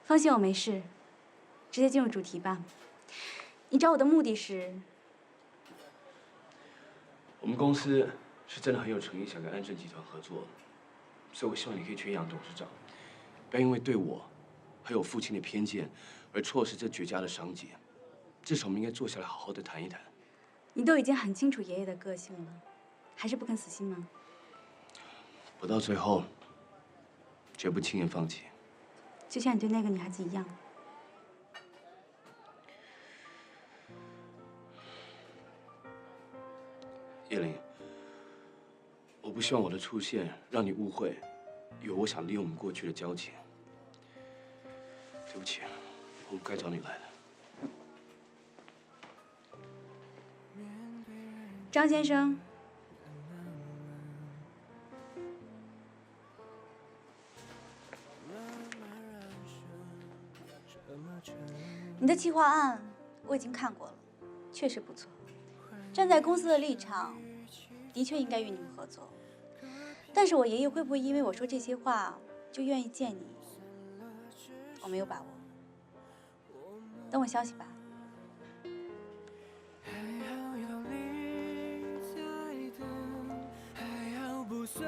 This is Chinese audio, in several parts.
放心，我没事。直接进入主题吧。你找我的目的是？我们公司是真的很有诚意，想跟安盛集团合作，所以我希望你可以全养董事长，不要因为对我还有父亲的偏见而错失这绝佳的商机。至少我们应该坐下来好好的谈一谈。你都已经很清楚爷爷的个性了，还是不肯死心吗？我到最后绝不轻言放弃。就像你对那个女孩子一样。叶玲，我不希望我的出现让你误会，以为我想利用我们过去的交情。对不起，我不该找你来的。张先生，你的企划案我已经看过了，确实不错。站在公司的立场，的确应该与你们合作。但是我爷爷会不会因为我说这些话就愿意见你？我没有把握。等我消息吧。不算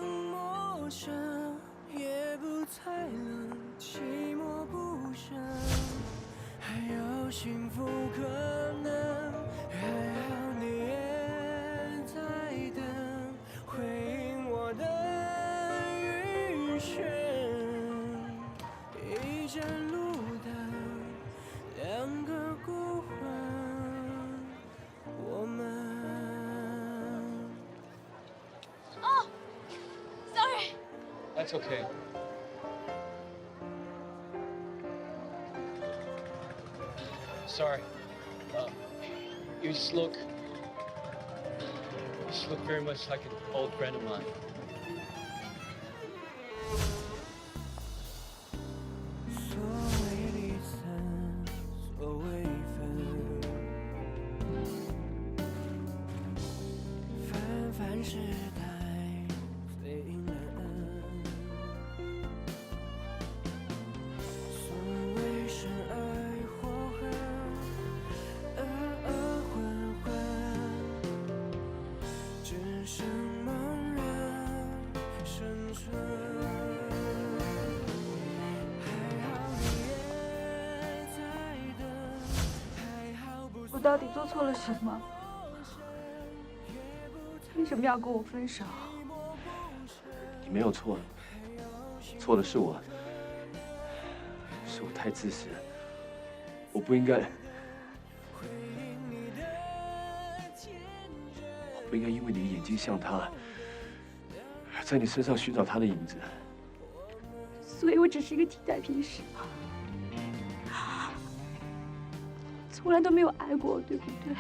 陌生，也不太冷，寂寞不剩，还有幸福可能，还好你也在等，回应我的预选，一盏路灯，两个孤魂，我们。That's okay. Sorry. You just look very much like an old friend of mine. 所谓离散，所谓分，纷繁世代最隐忍。所谓深爱或恨，昏昏，只剩茫然生存。我到底做错了什么？为什么要跟我分手？你没有错，错的是我，是我太自私了，我不应该，我不应该因为你的眼睛像他，而在你身上寻找他的影子。所以我只是一个替代品使，从来都没有爱过我，对不对？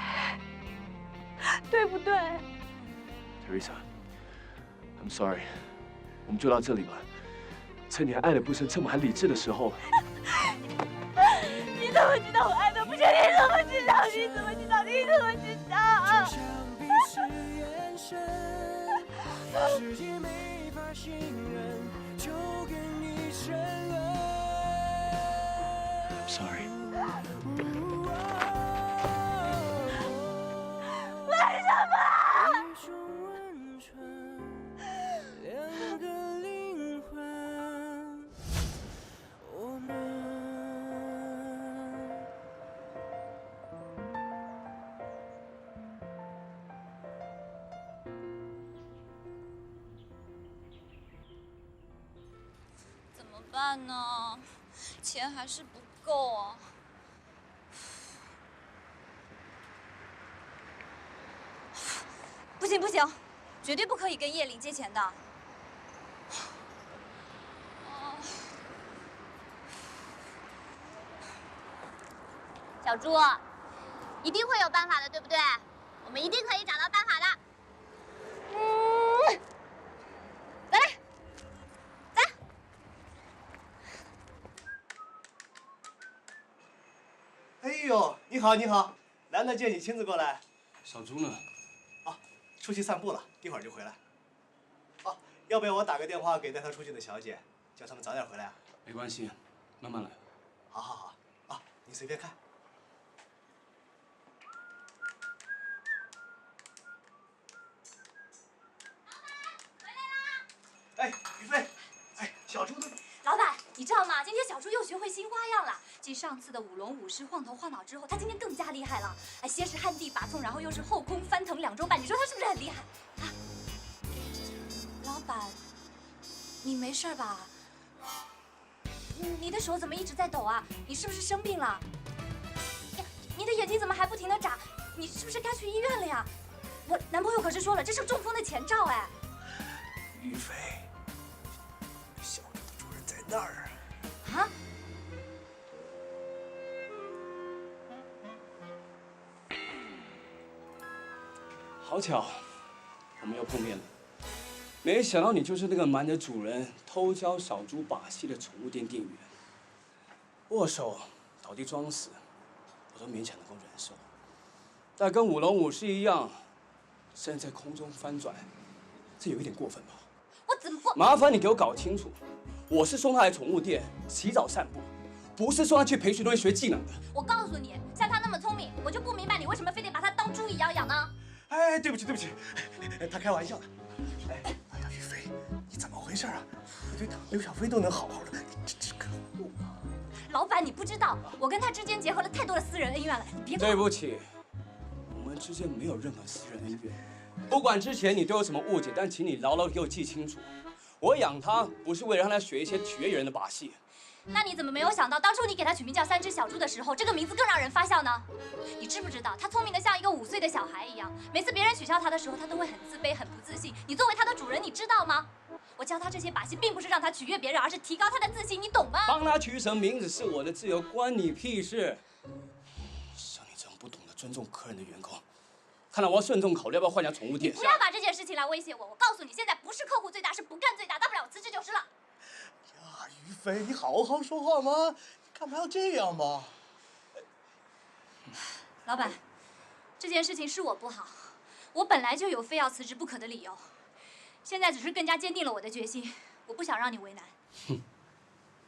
对不对 Teresa，I'm sorry， 我们就到这里吧。趁你还爱得不深，趁我还理智的时候。你怎么知道我爱的不深？你怎么知道？你怎么知道？你怎么知道？就像彼此眼神，是也没法信任，就跟你沉沦。I'm sorry。为什么？一种温存，两个灵魂，我们。怎么办呢？钱还是不够啊。不行不行，绝对不可以跟叶玲借钱的。小朱，一定会有办法的，对不对？我们一定可以找到办法的。来，来。哎呦，你好，你好，难得见你亲自过来。小朱呢？啊，出去散步了，一会儿就回来。啊，要不要我打个电话给带他出去的小姐，叫他们早点回来啊？没关系，慢慢来。好好好啊，你随便看。哎，于飞，哎，小猪呢？老板，你知道吗？今天小猪又学会新花样了。继上次的舞龙舞狮晃头晃脑之后，他今天更加厉害了。哎，先是旱地拔葱，然后又是后空翻腾2周半，你说他是不是很厉害？啊，老板，你没事吧？你的手怎么一直在抖啊？你是不是生病了？呀，你的眼睛怎么还不停地眨？你是不是该去医院了呀？我男朋友可是说了，这是中风的前兆哎。于飞，小猪的主人在那儿啊。啊？好巧，我们又碰面了。没想到你就是那个瞒着主人偷教小猪把戏的宠物店店员。握手、倒地装死，我都勉强能够忍受。但跟舞龙舞狮一样，身在空中翻转，这有一点过分吧？我怎么过？麻烦你给我搞清楚，我是送他来宠物店洗澡散步，不是送他去培训队学技能的。我告诉你，像他那么聪明，我就不明白你为什么非得把他当猪一样养呢？哎，对不起，对不起，他开玩笑的。哎呀，于飞，你怎么回事啊？我对刘小飞都能好好的，这可恶啊！老板，你不知道，我跟他之间结合了太多的私人恩怨了，你别。对不起，我们之间没有任何私人恩怨。不管之前你对我什么误解，但请你牢牢给我记清楚，我养它不是为了让它学一些取悦人的把戏。那你怎么没有想到，当初你给他取名叫3只小猪的时候，这个名字更让人发笑呢？你知不知道，他聪明的像一个5岁的小孩一样，每次别人取笑他的时候，他都会很自卑、很不自信。你作为他的主人，你知道吗？我教他这些把戏，并不是让他取悦别人，而是提高他的自信，你懂吗？帮他取什么名字是我的自由，关你屁事！像你这种不懂得尊重客人的员工，看来我要慎重考虑要不要换家宠物店。不要把这件事情来威胁我。我告诉你，现在不是客户最大，是不干最大，大不了我辞职就是了。呀，于飞，你好好说话吗？你干嘛要这样嘛？老板，这件事情是我不好，我本来就有非要辞职不可的理由，现在只是更加坚定了我的决心。我不想让你为难。哼，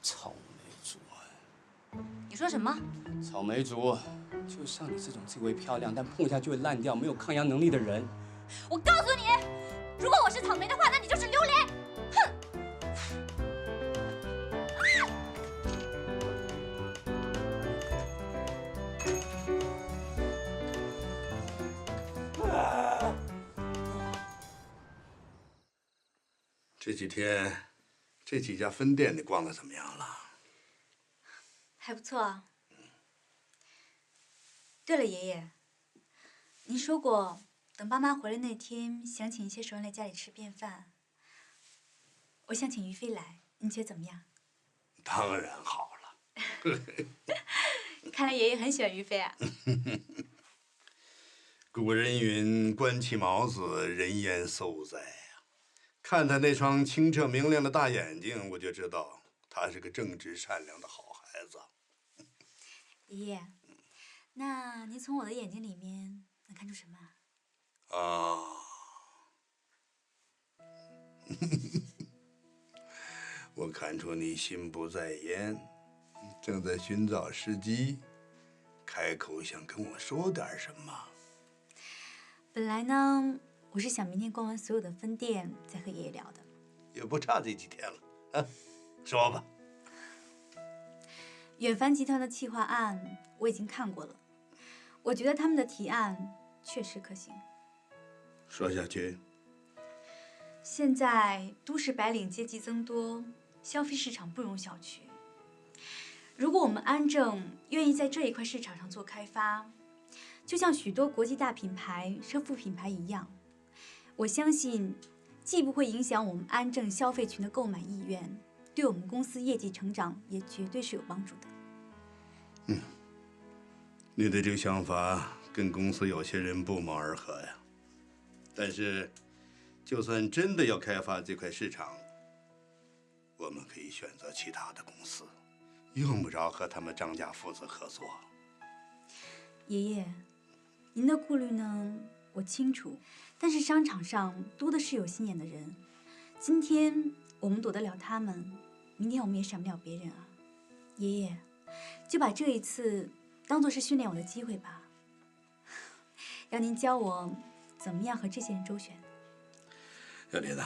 草莓族啊！你说什么？草莓族，就像你这种自以为漂亮但碰一下就会烂掉、没有抗压能力的人。我告诉你，如果我是草莓的话，那你就是榴莲。这几天，这几家分店你逛得怎么样了？还不错啊。对了，爷爷，您说过等爸妈回来那天，想请一些熟人来家里吃便饭。我想请于飞来，您觉得怎么样？当然好了。看来爷爷很喜欢于飞啊。古人云：“观其眸子，人言廋哉。”看他那双清澈明亮的大眼睛，我就知道他是个正直善良的好孩子。爷爷，那您从我的眼睛里面能看出什么啊？啊，我看出你心不在焉，正在寻找时机，开口想跟我说点什么。本来呢，我是想明天逛完所有的分店再和爷爷聊的。也不差这几天了，啊，说吧。远帆集团的企划案我已经看过了，我觉得他们的提案确实可行。说下去。现在都市白领阶级增多，消费市场不容小觑。如果我们安正愿意在这一块市场上做开发，就像许多国际大品牌是副品牌一样，我相信既不会影响我们安正消费群的购买意愿，对我们公司业绩成长也绝对是有帮助的。你的这个想法跟公司有些人不谋而合呀。但是，就算真的要开发这块市场，我们可以选择其他的公司，用不着和他们张家父子合作。爷爷，您的顾虑呢，我清楚，但是商场上多的是有心眼的人，今天我们躲得了他们，明天我们也闪不了别人啊。爷爷，就把这一次当做是训练我的机会吧，要您教我怎么样和这些人周旋。小李子，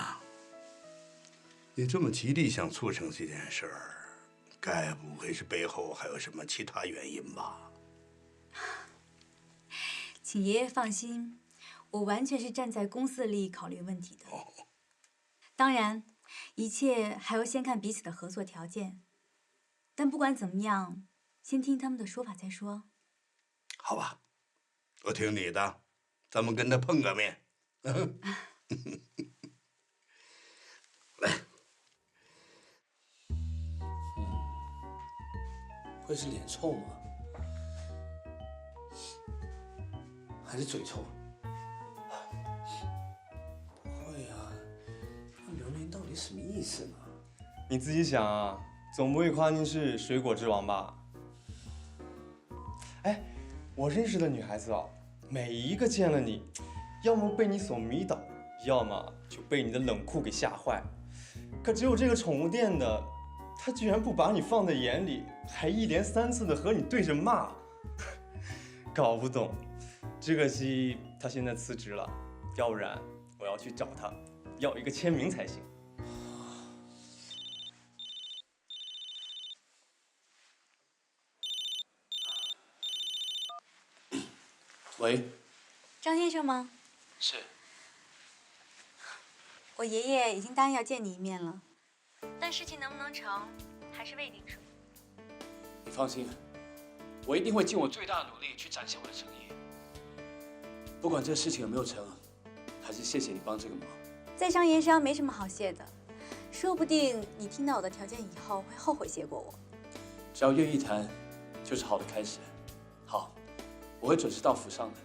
你这么极力想促成这件事儿，该不会是背后还有什么其他原因吧？请爷爷放心，我完全是站在公司的利益考虑问题的。当然，一切还要先看彼此的合作条件。但不管怎么样，先听他们的说法再说。好吧，我听你的，咱们跟他碰个面。来，会是脸臭吗？还是嘴臭？不会啊，那榴莲到底什么意思呢？你自己想啊，总不会夸您是水果之王吧？哎，我认识的女孩子啊，每一个见了你，要么被你所迷倒，要么就被你的冷酷给吓坏。可只有这个宠物店的，他居然不把你放在眼里，还一连3次的和你对着骂，搞不懂。只可惜他现在辞职了，要不然我要去找他，要一个签名才行。喂，张先生吗？是。我爷爷已经答应要见你一面了，但事情能不能成，还是未定数。你放心，我一定会尽我最大的努力去展现我的诚意。不管这事情有没有成，还是谢谢你帮这个忙。在商言商没什么好谢的，说不定你听到我的条件以后会后悔谢过我。只要愿意谈，就是好的开始。好，我会准时到府上的。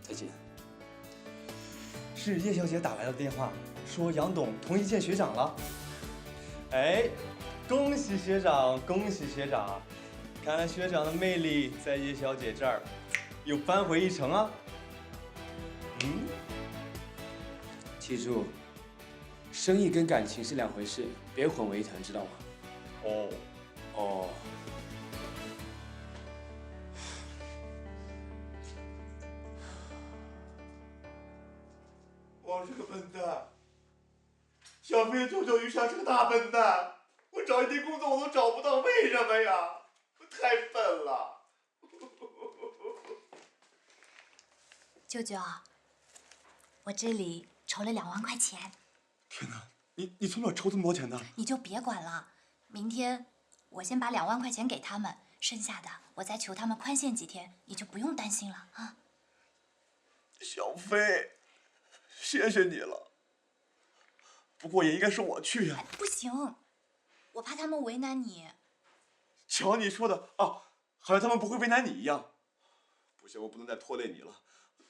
再见。是叶小姐打来的电话，说杨董同意见学长了。哎，恭喜学长，恭喜学长！看来学长的魅力在叶小姐这儿又扳回一城啊。记住，生意跟感情是2回事，别混为一谈，知道吗？哦。我是个笨蛋，小飞舅舅遇上是个大笨蛋，我找一天工作我都找不到，为什么呀？我太笨了。舅舅，我这里筹了2万块钱。天哪，你从哪抽这么多钱呢？你就别管了，明天我先把2万块钱给他们，剩下的我再求他们宽限几天，你就不用担心了啊。小飞，谢谢你了。不过也应该是我去呀。不行，我怕他们为难你。瞧你说的啊，好像他们不会为难你一样。不行，我不能再拖累你了，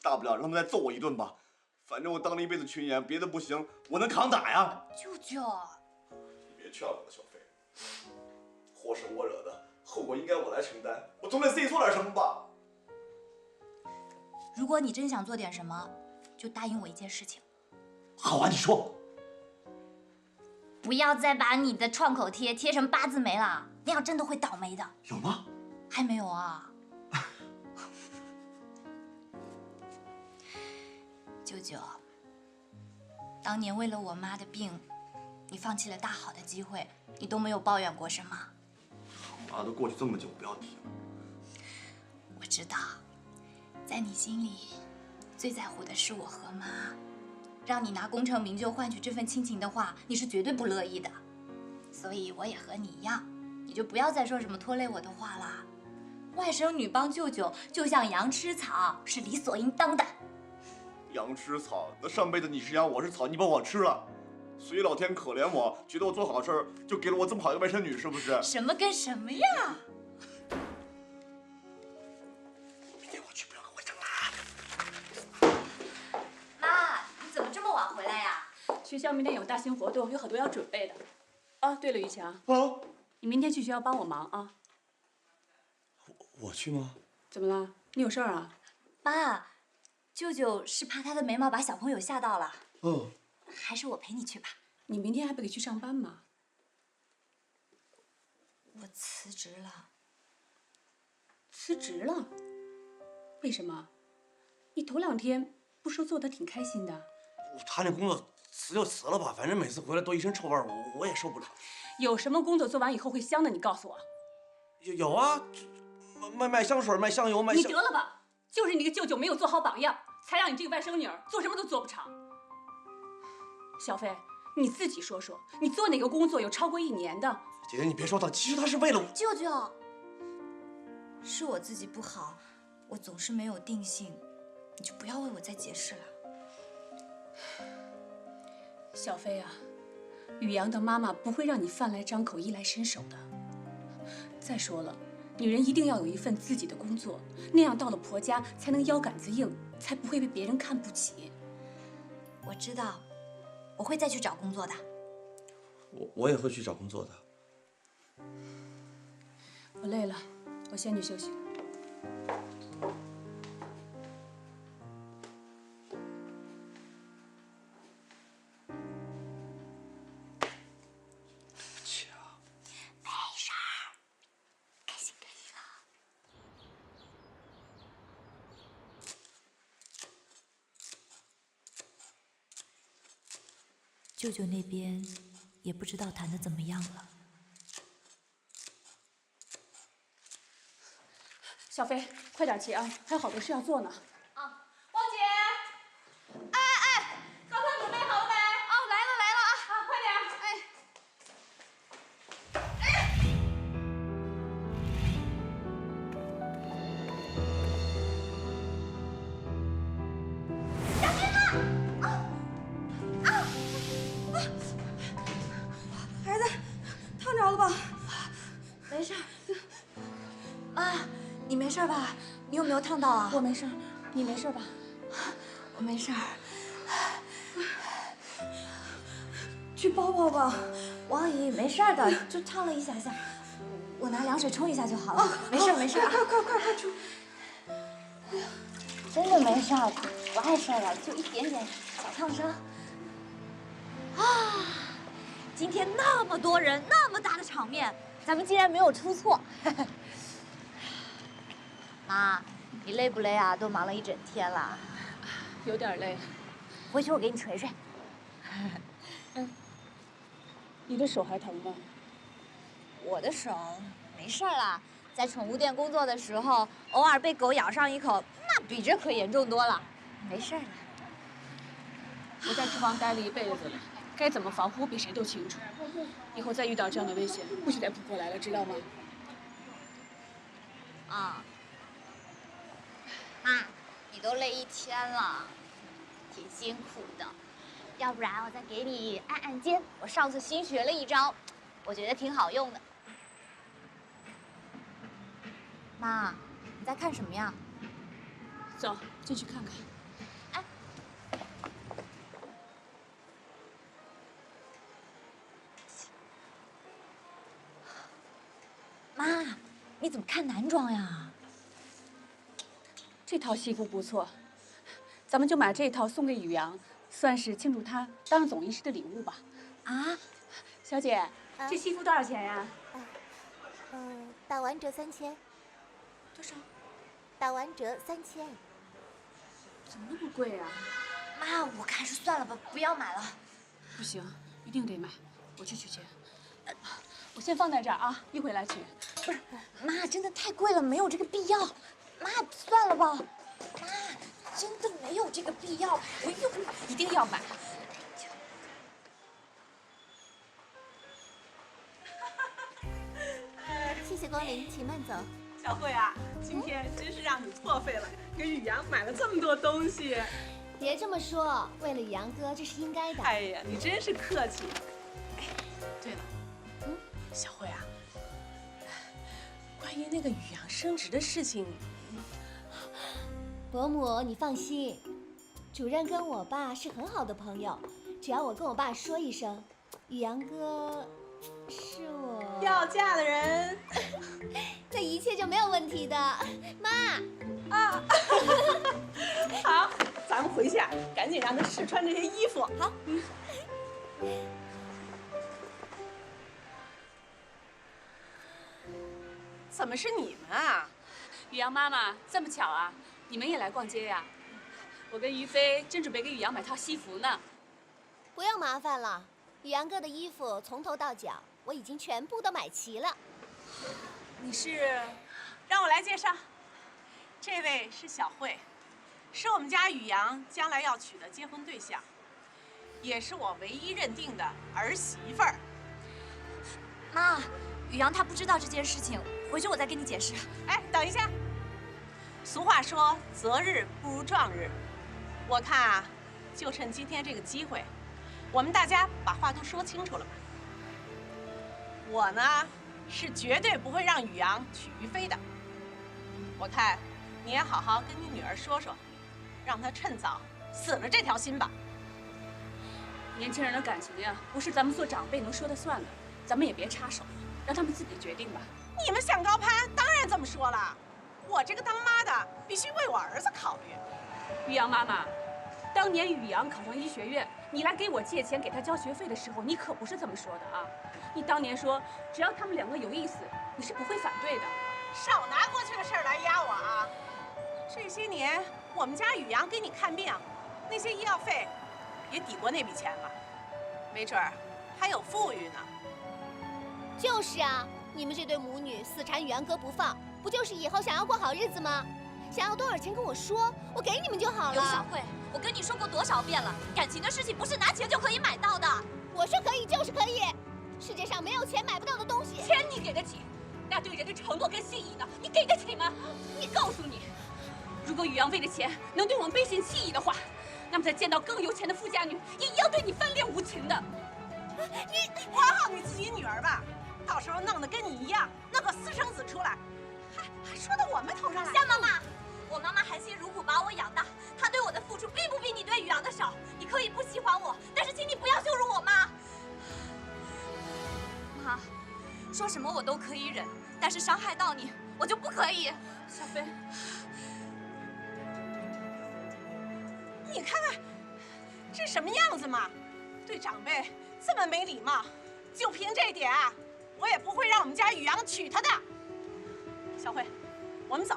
大不了让他们再揍我一顿吧。反正我当了一辈子群演，别的不行，我能扛打呀。舅舅，你别劝我了，小飞，祸是我惹的，后果应该我来承担，我总得自己做点什么吧。如果你真想做点什么，就答应我一件事情。好啊，你说。不要再把你的创口贴贴成8字眉了，那样真的会倒霉的。有吗？还没有啊。舅舅，当年为了我妈的病，你放弃了大好的机会，你都没有抱怨过什么。妈都过去这么久，不要提了。我知道，在你心里，最在乎的是我和妈。让你拿功成名就换取这份亲情的话，你是绝对不乐意的。所以我也和你一样，你就不要再说什么拖累我的话啦。外甥女帮舅舅，就像羊吃草，是理所应当的。羊吃草，那上辈子你是羊，我是草，你把我吃了，所以老天可怜我，觉得我做好事就给了我这么好一个外甥女，是不是？什么跟什么呀？明天我去，不要跟我争了。妈，你怎么这么晚回来呀？学校明天有大型活动，有很多要准备的。啊，对了，于强，啊，你明天去学校帮我忙啊。我去吗？怎么了？你有事儿啊？妈，舅舅是怕他的眉毛把小朋友吓到了。嗯，还是我陪你去吧。你明天还不得去上班吗？我辞职了。辞职了？为什么？你头2天不说做得挺开心的？他那工作辞就辞了吧，反正每次回来都一身臭味儿，我也受不了。有什么工作做完以后会香的？你告诉我。有啊，卖香水、卖香油、卖香。你得了吧！就是你个舅舅没有做好榜样，才让你这个外甥女儿做什么都做不成。小飞，你自己说说，你做哪个工作有超过1年的？姐姐，你别说他，其实他是为了我。舅舅，是我自己不好，我总是没有定性，你就不要为我再解释了。小飞啊，宇阳的妈妈不会让你饭来张口、衣来伸手的。再说了，女人一定要有一份自己的工作，那样到了婆家才能腰杆子硬，才不会被别人看不起。我知道，我会再去找工作的。我也会去找工作的。我累了，我先去休息。舅舅那边也不知道谈得怎么样了。小飞，快点去啊，还有好多事要做呢。啊，汪姐！哎，早餐准备好了没？哦，来了啊！啊，快点！哎。孩子，烫着了吧？没事。妈，你没事吧？你有没有烫到啊？我没事，你没事吧？我没事。去抱抱吧。王阿姨没事的，就烫了一下下，我拿凉水冲一下就好了。没事没事。快出！真的没事，不碍事了，就一点点小烫伤。啊，今天那么多人，那么大的场面，咱们竟然没有出错。妈，你累不累啊？都忙了一整天了。有点累。回去我给你捶捶。你的手还疼吗？我的手没事啦，在宠物店工作的时候，偶尔被狗咬上一口，那比这可严重多了。没事的。我在厨房待了一辈子了，该怎么防护比谁都清楚。以后再遇到这样的危险，不许再扑过来了，知道吗？啊。妈，你都累一天了，挺辛苦的。要不然我再给你按按肩，我上次新学了一招，我觉得挺好用的。妈，你在看什么呀？走，进去看看。哎，妈，你怎么看男装呀？这套西服不错，咱们就买这套送给宇阳，算是庆祝他当上总医师的礼物吧。啊，小姐，这西服多少钱呀？打完折3000。多少？打完折3000。怎么那么贵啊？妈，我看是算了吧，不要买了。不行，一定得买，我去取钱。我先放在这儿啊，一会儿来取。不是，妈，真的太贵了，没有这个必要。妈，算了吧。妈，真的没有这个必要，我一定要买。谢谢光临，请慢走。小慧啊，今天真是让你错费了，给宇阳买了这么多东西。别这么说，为了宇阳哥，这是应该的。哎呀，你真是客气。哎，对了，小慧啊，关于那个宇阳升职的事情，伯母，你放心，主任跟我爸是很好的朋友，只要我跟我爸说一声，宇阳哥是我要嫁的人，那一切就没有问题的。妈，啊，好，咱们回去啊，赶紧让他试穿这些衣服。好。怎么是你们啊？宇阳妈妈，这么巧啊，你们也来逛街呀？我跟于飞正准备给宇阳买套西服呢。不用麻烦了，宇阳哥的衣服从头到脚我已经全部都买齐了。你是？让我来介绍，这位是小慧，是我们家宇阳将来要娶的结婚对象，也是我唯一认定的儿媳妇儿。妈，宇阳他不知道这件事情，回去我再跟你解释。哎，等一下，俗话说择日不如撞日，我看啊，就趁今天这个机会，我们大家把话都说清楚了吧。我呢，是绝对不会让宇阳娶于飞的。我看你也好好跟你女儿说说，让她趁早死了这条心吧。年轻人的感情呀，不是咱们做长辈能说了算的，咱们也别插手，让他们自己决定吧。你们想高攀，当然这么说了。我这个当妈的必须为我儿子考虑。宇阳妈妈，当年宇阳考上医学院，你来给我借钱给他交学费的时候，你可不是这么说的啊！你当年说，只要他们两个有意思，你是不会反对的。少拿过去的事儿来压我啊！这些年我们家宇阳给你看病，那些医药费也抵过那笔钱了，没准儿还有富裕呢。就是啊，你们这对母女死缠宇阳哥不放，不就是以后想要过好日子吗？想要多少钱跟我说，我给你们就好了。刘小慧，我跟你说过多少遍了，感情的事情不是拿钱就可以买到的。我说可以就是可以，世界上没有钱买不到的东西。钱你给得起，那对人的承诺跟信义呢？你给得起吗？你告诉你，如果宇阳为了钱能对我们背信弃义的话，那么在见到更有钱的富家女，也一样对你翻脸无情的。你管好你自己女儿吧，到时候弄得跟你一样，弄个私生子出来，还说到我们头上来。夏妈妈，我妈妈含辛茹苦把我养大，她对我的付出并不比你对宇阳的少。你可以不喜欢我，但是请你不要羞辱我妈。妈，说什么我都可以忍，但是伤害到你，我就不可以。小飞，你看看这什么样子嘛，对长辈这么没礼貌，就凭这点啊，我也不会让我们家宇阳娶她的。小慧，我们走。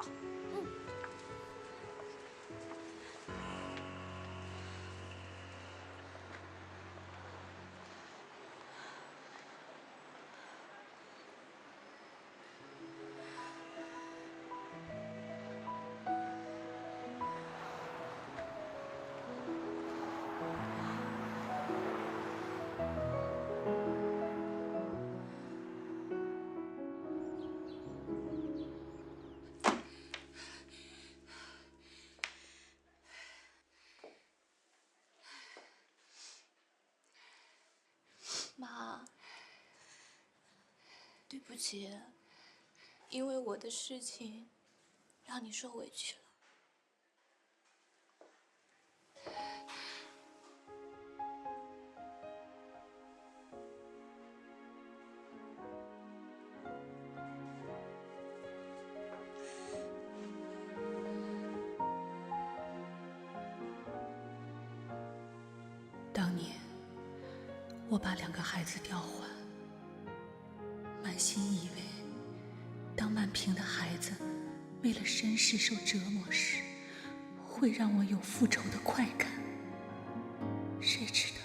妈，对不起，因为我的事情让你受委屈了。当年我把2个孩子调换，满心以为当满屏的孩子为了身世受折磨时，会让我有复仇的快感。谁知道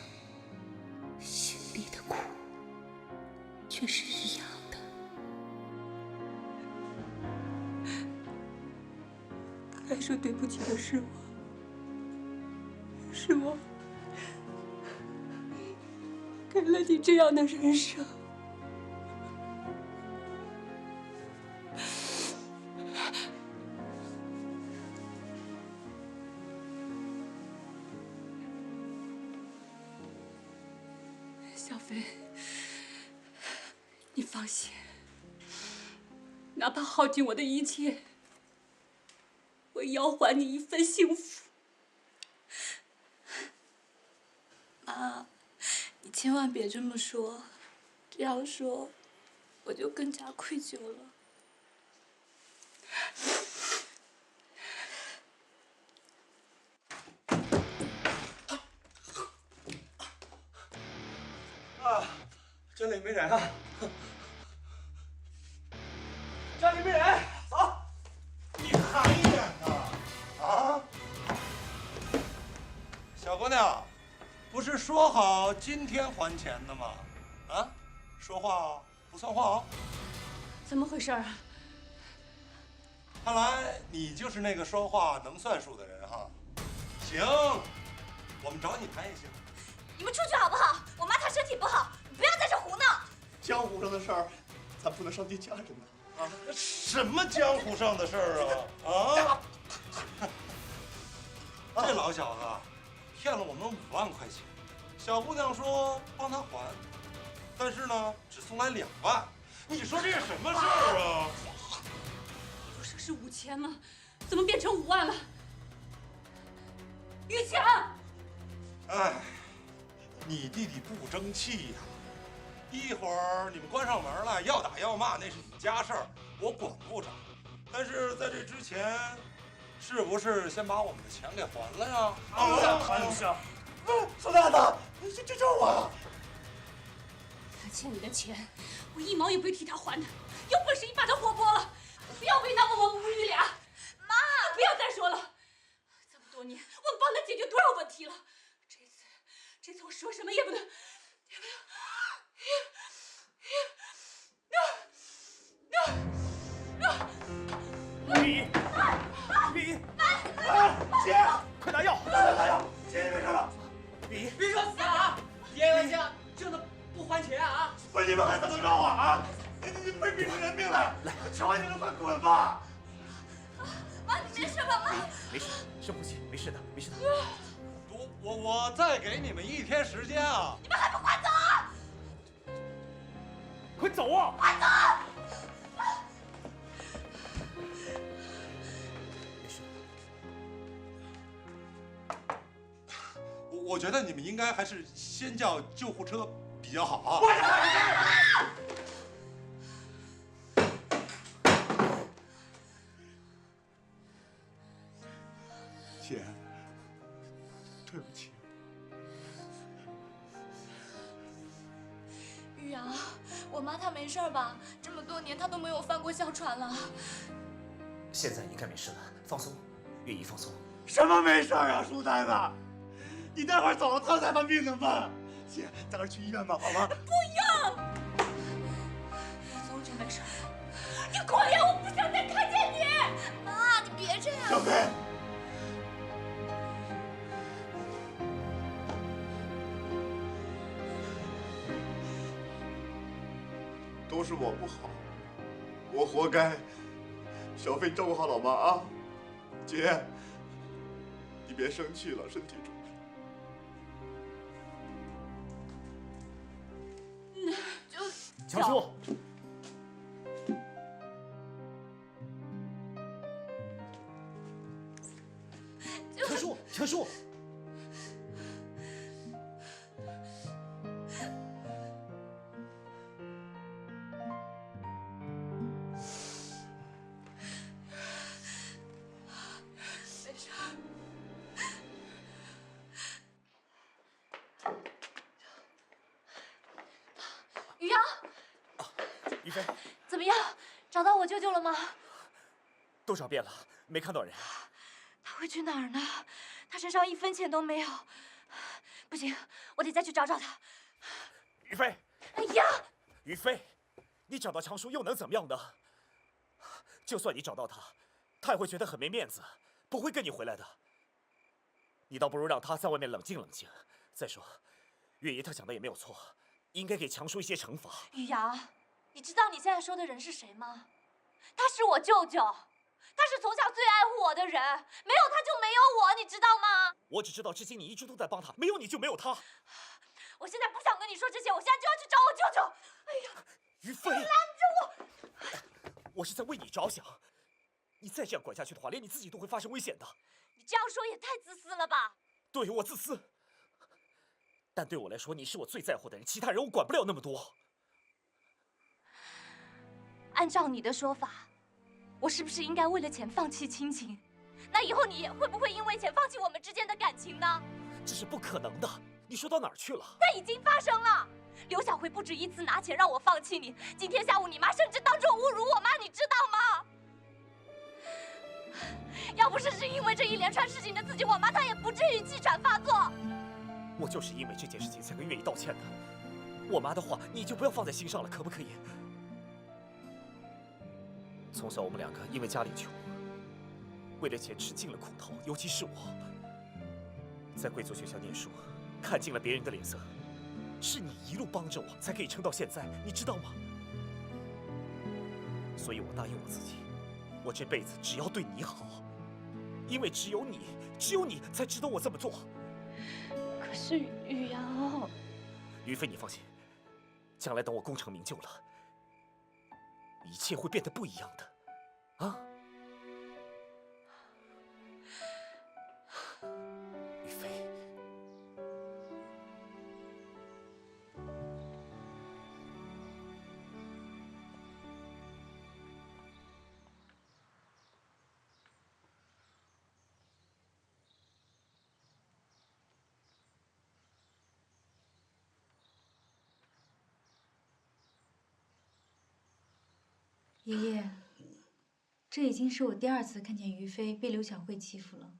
心里的苦却是一样的。该说对不起的是我，给了你这样的人生。小飞，你放心，哪怕耗尽我的一切，我也要还你一份幸福。妈，你千万别这么说，这样说我就更加愧疚了。啊，这里没人啊！家里没人，走。你还演呢？啊？小姑娘，不是说好今天还钱的吗？啊？说话不算话哦。怎么回事啊？看来你就是那个说话能算数的人哈。行，我们找你谈也行。你们出去好不好？我妈她身体不好，你不要在这胡闹。江湖上的事儿，咱不能伤及家人呐。啊，什么江湖上的事儿啊？啊！这老小子骗了我们5万块钱，小姑娘说帮他还，但是呢，只送来2万。你说这是什么事儿啊？不是5000吗？怎么变成5万了？于强，哎，你弟弟不争气呀！一会儿你们关上门来，要打要骂那是你们家事儿，我管不着。但是在这之前，是不是先把我们的钱给还了呀？还是啊。苏大子，这就是我。他欠你的钱，我1毛也不会替他还的。有本事你把他活剥了，不要为难我们母女俩。妈，不要再说了。这么多年，我们帮他解决多少问题了？这次我说什么也不能，李李，姐，快拿药，拿药，姐没事了。李，别说死啊！别冤家挣的不还钱啊！不是你们还怎么着我啊？你没逼出人命来！来，求你了，快滚吧！妈，你没事吧？妈，没事，深呼吸，没事的，没事的。我再给你们1天时间啊！你们还不快走啊！快走啊！快走！没事。我觉得你们应该还是先叫救护车比较好啊。姐，对不起。玉阳，我妈她没事吧？这么多年她都没有翻过哮喘了。现在应该没事了，放松，月姨放松。什么没事啊，书呆子？你待会儿走了，他才把命怎么办？姐，咱俩去医院吧，好吗？不要！走就没事。你滚呀！我不想再看见你。妈，你别这样。小飞。都是我不好，我活该。小飞，照顾好老妈啊！姐，你别生气了，身体重就强叔，强叔，强叔。于洋，于飞，怎么样？找到我舅舅了吗？都找遍了，没看到人。他会去哪儿呢？他身上1分钱都没有。不行，我得再去找找他。于飞，哎呀，于飞，你找到强叔又能怎么样呢？就算你找到他，他也会觉得很没面子，不会跟你回来的。你倒不如让他在外面冷静冷静。再说，月姨她讲的也没有错，应该给强叔一些惩罚。于洋，你知道你现在说的人是谁吗？他是我舅舅，他是从小最爱护我的人，没有他就没有我，你知道吗？我只知道至今你一直都在帮他，没有你就没有他。我现在不想跟你说这些，我现在就要去找我舅舅。哎呀，于飞，拦着我！我是在为你着想，你再这样管下去的话，连你自己都会发生危险的。你这样说也太自私了吧？对，我自私，但对我来说，你是我最在乎的人，其他人我管不了那么多。按照你的说法，我是不是应该为了钱放弃亲情？那以后你也会不会因为钱放弃我们之间的感情呢？这是不可能的，你说到哪儿去了？它已经发生了，刘小慧不止一次拿钱让我放弃你。今天下午你妈甚至当众侮辱我妈，你知道吗？要不是因为这一连串事情的刺激，我妈她也不至于气喘发作。我就是因为这件事情才跟愿意道歉的。我妈的话你就不要放在心上了，可不可以？从小我们两个因为家里穷，为了钱吃尽了苦头，尤其是我，在贵族学校念书，看尽了别人的脸色。是你一路帮着我，才可以撑到现在，你知道吗？所以我答应我自己，我这辈子只要对你好，因为只有你才值得我这么做。可是雨瑶，于飞，你放心，将来等我功成名就了，一切会变得不一样的，啊？于飞。爷爷，这已经是我第2次看见于飞被刘小慧欺负了。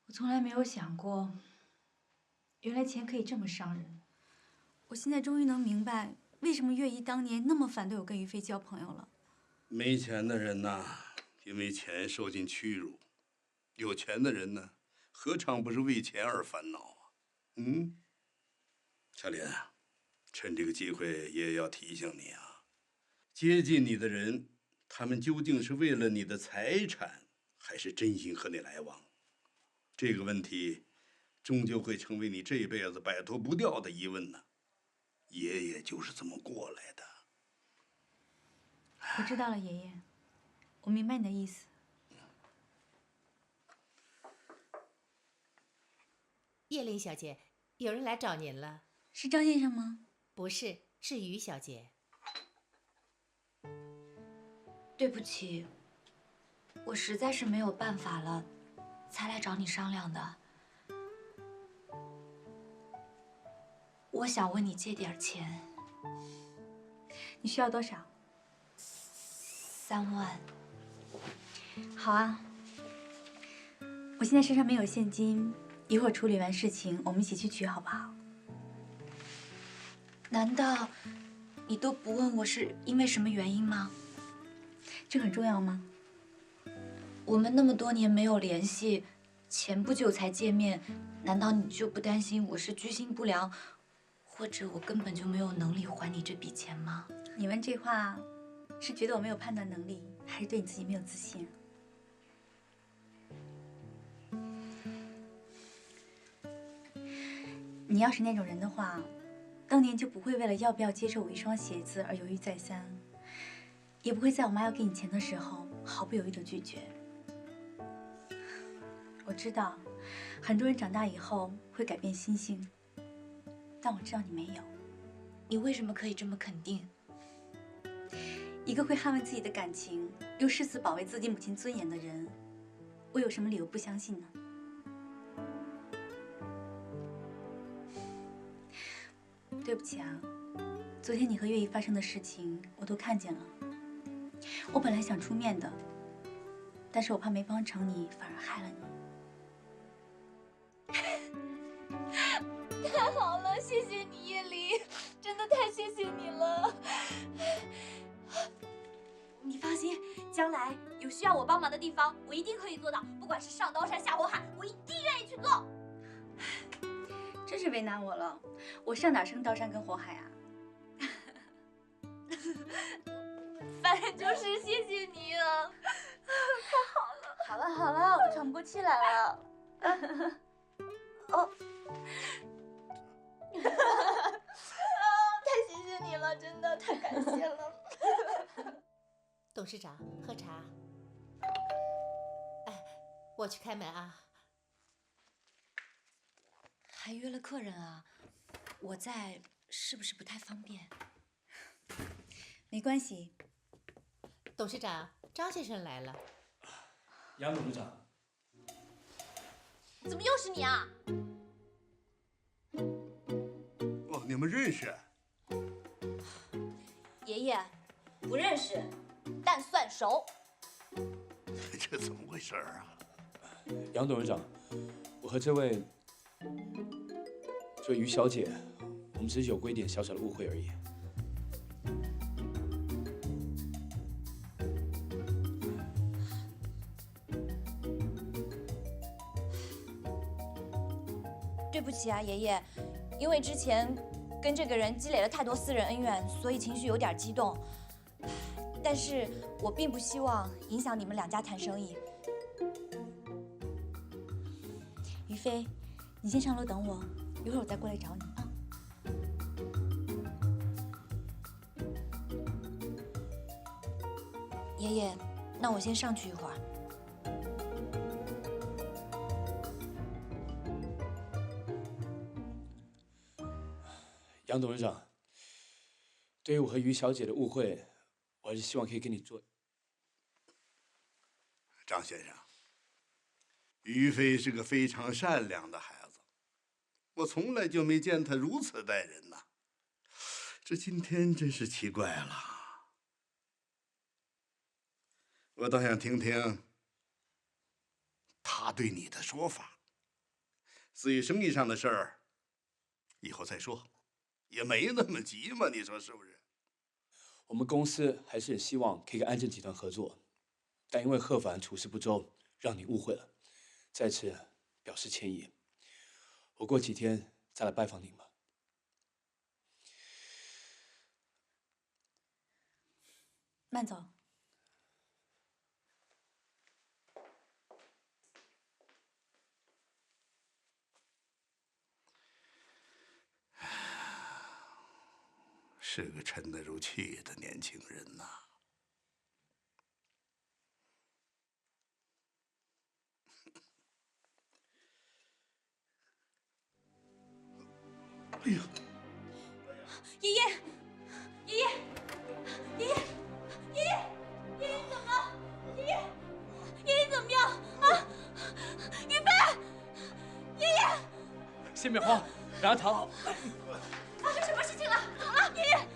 我从来没有想过，原来钱可以这么伤人。我现在终于能明白，为什么月姨当年那么反对我跟于飞交朋友了。没钱的人呐，因为钱受尽屈辱；有钱的人呢，何尝不是为钱而烦恼啊？小林，趁这个机会，爷爷要提醒你啊。接近你的人，他们究竟是为了你的财产，还是真心和你来往？这个问题，终究会成为你这辈子摆脱不掉的疑问呢。爷爷就是这么过来的。我知道了，爷爷，我明白你的意思。叶琳小姐，有人来找您了。是张先生吗？不是，是于小姐。对不起，我实在是没有办法了，才来找你商量的。我想问你借点钱。你需要多少？3万。好啊，我现在身上没有现金，一会儿处理完事情，我们一起去取，好不好？难道你都不问我是因为什么原因吗？这很重要吗？我们那么多年没有联系，前不久才见面，难道你就不担心我是居心不良，或者我根本就没有能力还你这笔钱吗？你问这话，是觉得我没有判断能力，还是对你自己没有自信？你要是那种人的话，当年就不会为了要不要接受我一双鞋子而犹豫再三，也不会在我妈要给你钱的时候毫不犹豫地拒绝。我知道，很多人长大以后会改变心性，但我知道你没有。你为什么可以这么肯定？一个会捍卫自己的感情，又誓死保卫自己母亲尊严的人，我有什么理由不相信呢？对不起啊，昨天你和月姨发生的事情我都看见了。我本来想出面的，但是我怕没帮成你，反而害了你。太好了，谢谢你，叶琳，真的太谢谢你了。你放心，将来有需要我帮忙的地方，我一定可以做到。不管是上刀山下火海，我一定愿意去做。真是为难我了，我上哪升刀山跟火海啊？反正就是谢谢你啊，太好了。好了好了，我喘不过气来了。哦，太谢谢你了，真的太感谢了。董事长，喝茶。哎，我去开门啊。还约了客人啊，我在是不是不太方便？没关系。董事长，张先生来了。杨董事长，怎么又是你啊？你们认识？爷爷，不认识，但算熟。这怎么回事啊？杨董事长，我和这位于小姐，我们只是有过一点小小的误会而已。对不起啊，爷爷，因为之前跟这个人积累了太多私人恩怨，所以情绪有点激动。但是我并不希望影响你们两家谈生意。于飞，你先上楼等我，一会儿我再过来找你啊。爷爷，那我先上去一会儿。杨董事长，对于我和于小姐的误会，我还是希望可以跟你做。张先生，于飞是个非常善良的孩子，我从来就没见他如此待人呐。这今天真是奇怪了。我倒想听听他对你的说法。至于生意上的事儿，以后再说。也没那么急嘛，你说是不是？我们公司还是很希望可以跟安正集团合作，但因为贺凡处事不周，让你误会了，再次表示歉意。我过几天再来拜访您吧。慢走。是个沉得住气的年轻人呐。哎呀！爷爷，爷爷，爷爷，爷爷，爷爷怎么了？爷爷，爷爷怎么样啊？于飞，爷爷，先别慌，让他躺好。发生什么事情了？怎么了？爷爷，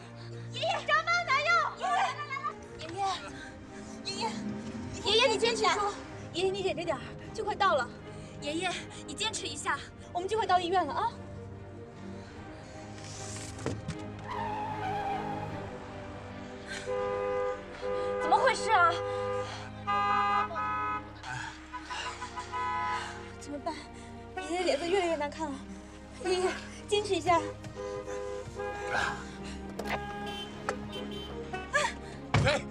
爷爷，张妈拿药。爷爷，来，爷爷，爷爷，爷爷，你坚持住。爷爷，你忍着点儿，就快到了。爷爷，你坚持一下，我们就快到医院了啊。怎么回事啊？怎么办？爷爷脸色越来越难看了。爷爷，坚持一下。飞，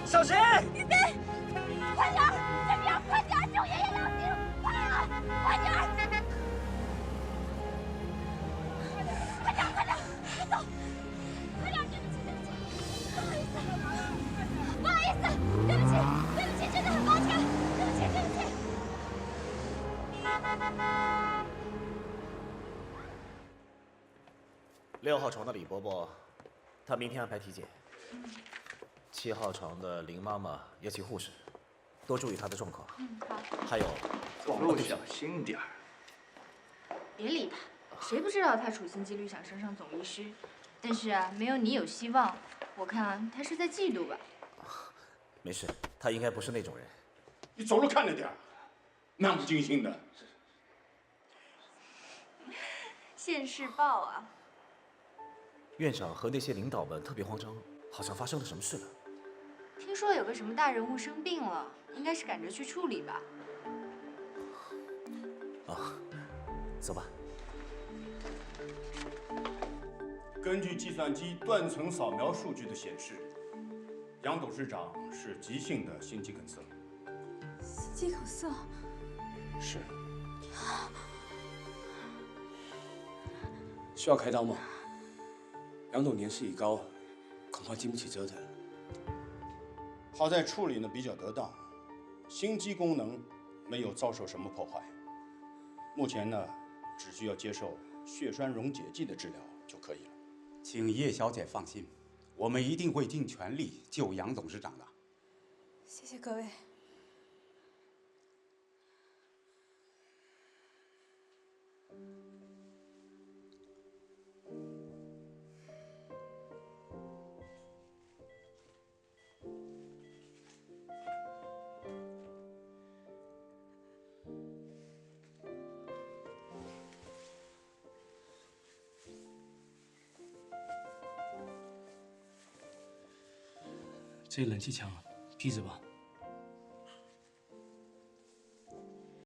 小谁？于飞，快点儿，这边快点儿，救爷爷要紧，快啊，快点儿！快点，快点，快走！快点，对不起，对不起，不好意思，对不起，对不起，真的很抱歉，对不起，对不起。6号床的李伯伯，他明天安排体检。7号床的林妈妈要请护士，多注意她的状况。好。还有，走路小心点儿。别理他，谁不知道他处心积虑想升上总医师？但是啊，没有你有希望。我看他是在嫉妒吧。没事，他应该不是那种人。你走路看着点儿，漫不经心的。现世报啊！院长和那些领导们特别慌张，好像发生了什么事了。听说有个什么大人物生病了，应该是赶着去处理吧。啊，走吧。根据计算机断层扫描数据的显示，杨董事长是急性的心肌梗塞。心肌梗塞？是。需要开刀吗？杨董年事已高，恐怕经不起折腾。好在处理呢比较得当，心肌功能没有遭受什么破坏。目前呢，只需要接受血栓溶解剂的治疗就可以了。请叶小姐放心，我们一定会尽全力救杨董事长的。谢谢各位。这冷气强，闭着吧。